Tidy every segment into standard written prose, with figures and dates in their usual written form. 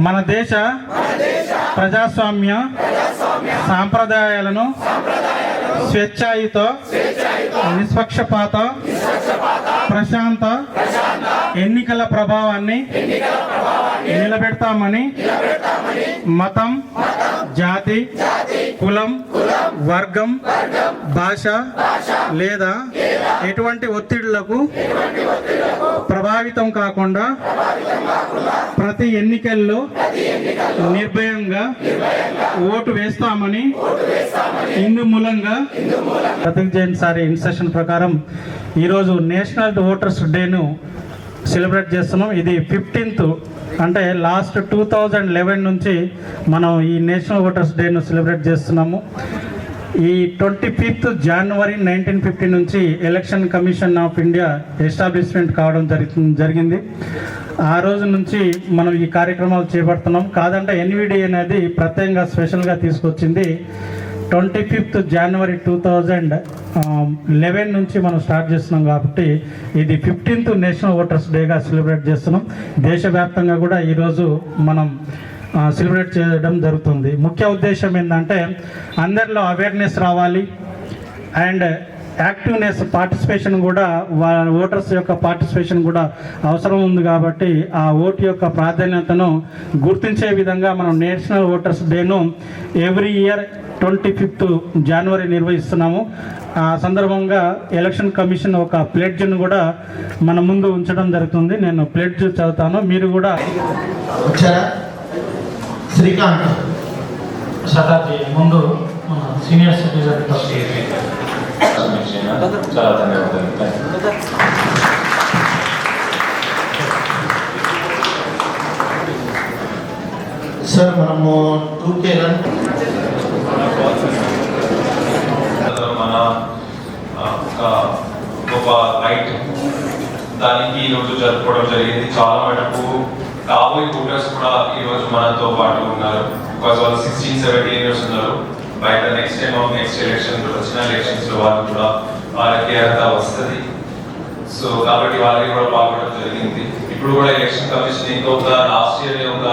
మన దేశ ప్రజాస్వామ్య సాంప్రదాయాలను స్వేచ్ఛాయుత నిష్పక్షపాత ప్రశాంత ఎన్నికల ప్రభావాన్ని నిలబెడతామని మతం, జాతి, కులం, వర్గం, భాష లేదా ఎటువంటి ఒత్తిడులకు ప్రభావితం కాకుండా ప్రతి ఎన్నికల్లో నిర్భయంగా ఓటు వేస్తామని ఇందు మూలంగా ప్రతీక్ జైన్ సారి ఇన్స్ట్రక్షన్ ప్రకారం ఈరోజు నేషనల్ ఓటర్స్ డేను సెలబ్రేట్ చేస్తున్నాం. ఇది 15th అంటే లాస్ట్ 2011 నుంచి మనం ఈ నేషనల్ ఓటర్స్ డేను సెలబ్రేట్ చేస్తున్నాము. ఈ 25th January 1950 నుంచి election commission of India establishment కావడం జరిగింది. ఆ రోజు నుంచి మనం ఈ కార్యక్రమాలు చేపడుతున్నాం. కాదంటే ఎన్విడి అనేది ప్రత్యేకంగా స్పెషల్గా తీసుకొచ్చింది 25th January 2011 నుంచి మనం స్టార్ట్ చేస్తున్నాం కాబట్టి ఇది 15th నేషనల్ ఓటర్స్ డేగా సెలబ్రేట్ చేస్తున్నాం. దేశవ్యాప్తంగా కూడా ఈరోజు మనం సెలబ్రేట్ చేయడం జరుగుతుంది. ముఖ్య ఉద్దేశం ఏంటంటే అందరిలో అవేర్నెస్ రావాలి అండ్ యాక్టివ్నెస్ పార్టిసిపేషన్ కూడా ఓటర్స్ యొక్క పార్టిసిపేషన్ కూడా అవసరం ఉంది. కాబట్టి ఆ ఓటు యొక్క ప్రాధాన్యతను గుర్తించే విధంగా మనం నేషనల్ ఓటర్స్ డేను ఎవ్రీ ఇయర్ 25th January నిర్వహిస్తున్నాము. ఆ సందర్భంగా ఎలక్షన్ కమిషన్ ఒక ప్లెడ్జ్ను కూడా మన ముందు ఉంచడం జరుగుతుంది. నేను ప్లెడ్జ్ చదువుతాను, మీరు కూడా శ్రీకాంత్ శతాబ్ది ముందు మన సీనియర్ సిటిజన్ చాలా ధన్యవాదాలు. సార్ మనము 2K మన ఒక గొప్ప రైట్ దానికి ఈరోజు జరుపుకోవడం జరిగింది. చాలా మటుకు కాబోయే ఓటర్స్ కూడా ఈరోజు మనతో పాటు ఉన్నారు. బికాజ్ వాళ్ళు 16-17 years ఉన్నారు. బయట నెక్స్ట్ ఎలక్షన్ వచ్చిన ఎలక్షన్స్ లో వాళ్ళు కూడా వాళ్ళకి అర్హత వస్తుంది. సో కాబట్టి వాళ్ళకి కూడా పాల్గొనడం జరిగింది. ఇప్పుడు కూడా ఎలక్షన్ కమిషన్ ఇంకొక లాస్ట్ ఇయర్ ఒక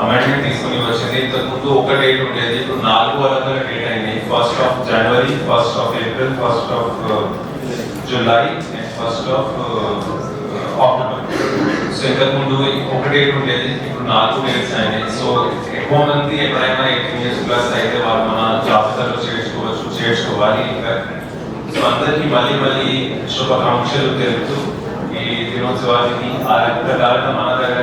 అమెండ్మెంట్ తీసుకుని వచ్చింది. ఇంతకుముందు ఒక డేట్ ఉండేది, ఇప్పుడు 4 రకాల డేట్ అయింది. 1st of January, 1st of April, 1st of July and 1st of October. So ఇంతకుముందు ఒక డేట్ ఉండేది, ఇప్పుడు 4 డేట్స్ అయినాయి. సో ఎక్కువ మంది ఎప్పుడైనా 18 years ప్లస్ అయితే వాళ్ళు మన జాబితాలో చేర్చుకోవాలి. సో అందరికీ మళ్ళీ శుభాకాంక్షలు తెలుపుతూ ఈ దినోత్సవానికి ఆ ప్రకారంగా మన దగ్గర